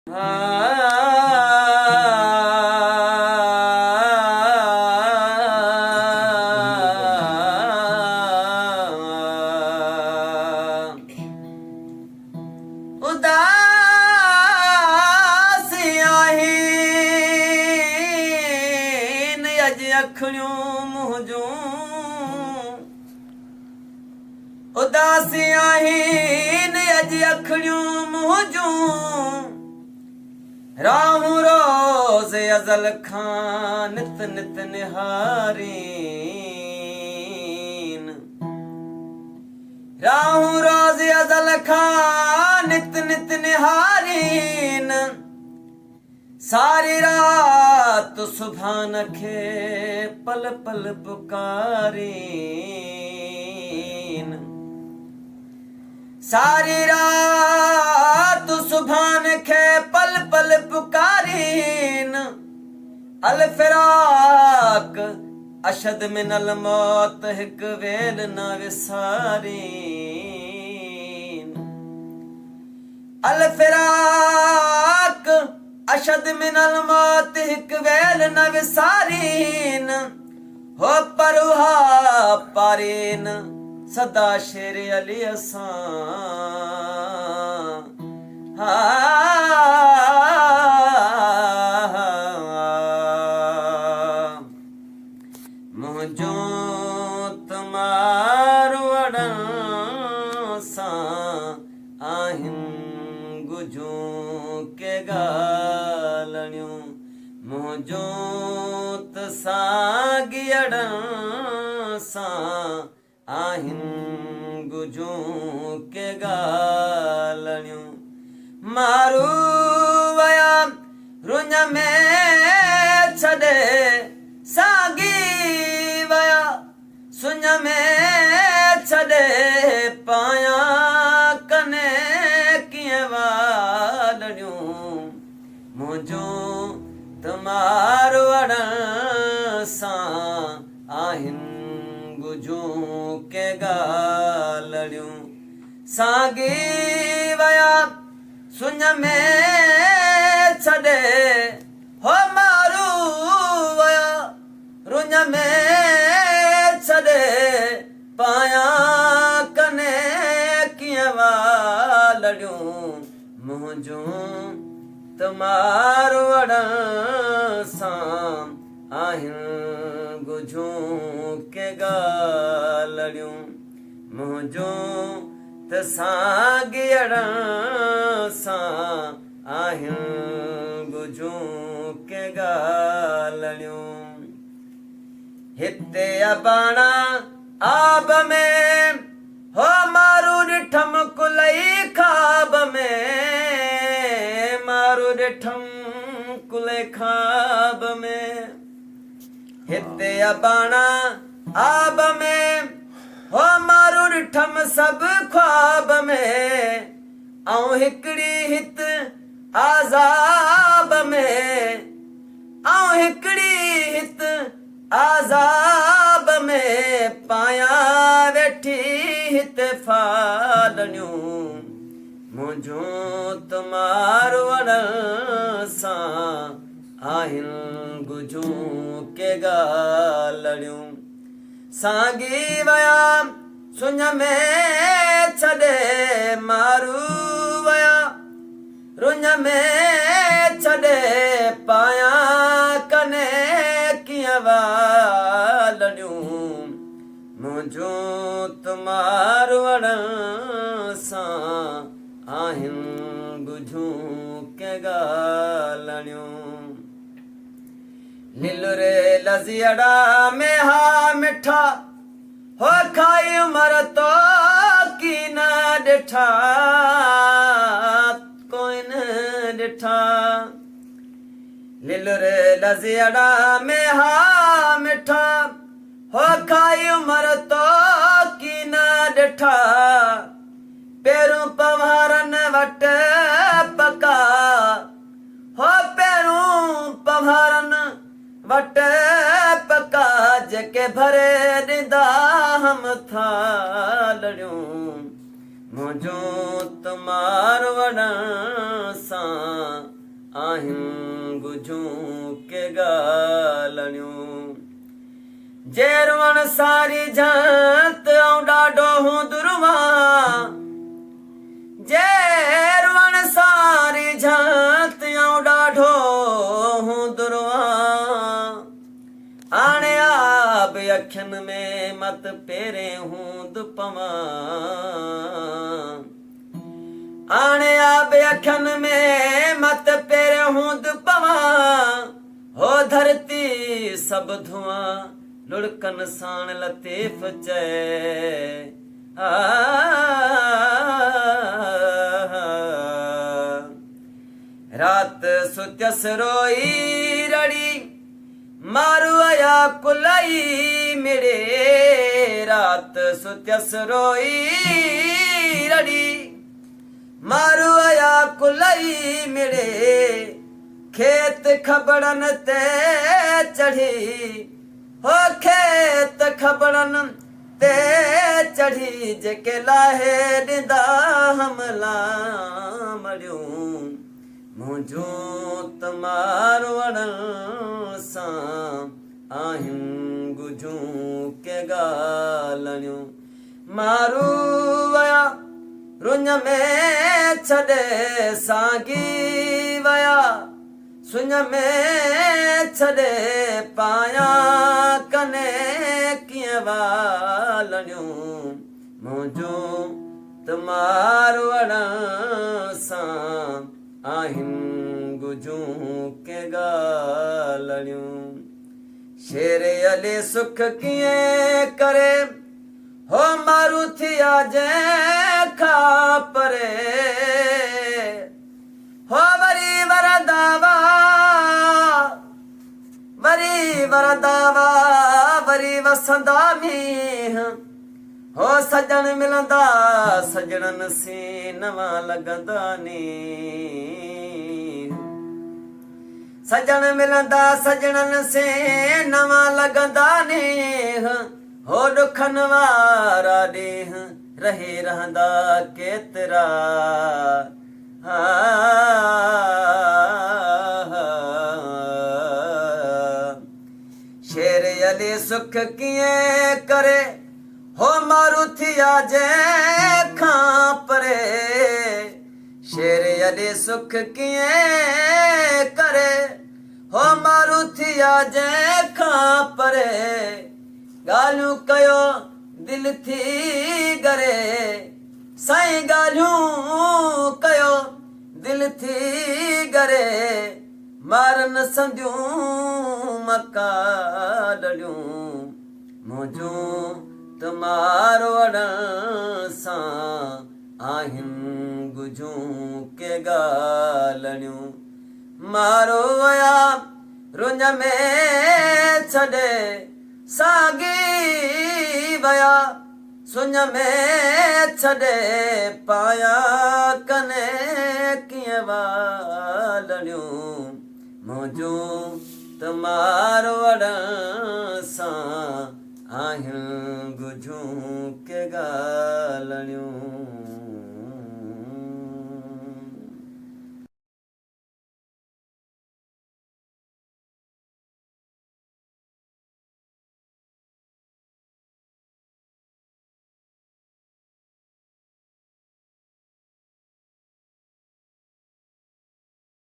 उदास आहिन अज अखियूं मुंहिंजूं, उदास आहिन अज अखियूं मुंहिंजूं, राहूं रोज़ अज़ल खां नित नित निहारीन, राहूं रोज़ अज़ल खां नित नित निहारीन, सारी रात सुभान खे पल पल पुकारीन, सारी रात सुभान खे पल पल पुकारीन, अल फिराक अशद मिनल मौत हिक वेल न विसारीन, अल फिराक अशद मिनल मौत हिक वेल न विसारीन, हो परुहा पारीन सदा शेर अली असां, मुंहिंजो तुम्हारो अड़ां सां आहिनि गुजूं के ॻाल्हियूं, मुंहिंजो त साॻी अड़ां सां आहिनि गुजूं के ॻाल्हियूं, मारू वया रुञ में छॾे साॻी वया सुञ में छॾे पायां कने कीअं वालड़ियूं, मुंहिंजो तुम्हारो अड़ां सां आहिनि गुजूं के ॻाल्हियूं, साॻी वया सुञ में छॾे हो मारू वया रुञ में छॾे पायां कने कीअं वालड़ियूं, मुंहिंजो तुम्हारो अड़ां सां आहिनि गुजूं के ॻाल्हियूं, मुंहिंजो त साॻी अड़ां सां आहिनि गुजूं के ॻाल्हियूं, हिते अबाणा आब में हो मारू ॾिठम कुलई खाब में, मारू ॾिठम कुले खाब में, हिते अबाणा आब में हो मारू ॾिठम सभु ख्वाब में, ऐं हिकिड़ी हित आज़ाब में, ऐं हिकिड़ी हित आज़ाब में, पायां वेठी हित फालणियूं, मुंहिंजो तुम्हारो अड़ां सां आहिनि गुजूं के ॻाल्हियूं, साॻी वया सुञ में छॾे मारू वया रुञ में छॾे पायां कने कीअं वालड़ियूं, मुंहिंजो तुम्हारो अड़ां सां आहिनि गुजूं के ॻाल्हियूं, नीलुरे लज़ियड़ा में हा मिठा हो खाई उमर तो की न ॾिठा कोई न ॾिठा, नीलुरे लज़ियड़ा में हा मिठा हो खाई उमर तो की न ॾिठा, पेरूं पवारन वट पका हो पेरूं पवारन वट पका, जेके भरे ॾींदा हम थालड़ियूं, मुंहिंजो तुम्हारो अड़ां सां आहिनि गुझूं के ॻाल्हियूं। जे रुअण सारी जंत ऐं ॾाढो हूं दुरवा, जे रुअण सारी जंत ऐं ॾाढो हूं दुरवा। आणे आब अखियुनि में मत पेरे हूंद पवां, आणे आब अखियुनि में मत पेरे हूंद पवां। हो धरती सभु धुआं लुड़कन साण लतीफ़ चए। रात सुत्यस रोई रड़ी मारू आया कुलाई मिड़े। रात सुत्यस रोई रड़ी मारू आया कुलाई मिड़े। खेत खबड़न ते चढ़ी, हो खेत खबड़न ते चढ़ी। जेके लाहे ॾींदा हमला मरियूं, मुंहिंजूं तमारो वड़न सां आहिनि गुझूं के ॻाल्हियूं। मारू वया रुञ में छॾे साॻी वया, सुञ में छॾे पायां कने कीअं वालणियूं। मुंहिंजूं तमारो वड़न सां आहिनि गुझूं के ॻाल्हियूं। शेर अले सुख कीअं करे हो मारू थिया जंहिंखां परे। हो वरी वरदावा, वरी वरदावा, वरी वसंदा मींहं। हो सजण मिलंदा सजणनि से नवां लॻंदा नी। सजण मिलंदा सजणनि से नवां लॻंदा नी। हो ॾुखनि वारा ॾींहं रही रहंदा केतिरा। शेर अली सुख कीअं करे हो मारू थिया जंहिंखां परे। शेर अली सुख कीअं करे हो मारू थिया जंहिंखां परे। ॻाल्हियूं कयो दिलि थी ॻरे, साईं ॻाल्हियूं कयो दिलि थी ॻरे। मारन संदियूं मकाॾड़ियूं, मुंहिंजूं तमारो वड़न सां आहिनि गुझूं के ॻाल्हियूं। मारो वया रुञ में छॾे साॻी वया, सुञ में छॾे पाया कने कीअं वालणियूं। मुंहिंजूं तमारो वड़न सां आहिनि गुझूं के ॻाल्हियूं।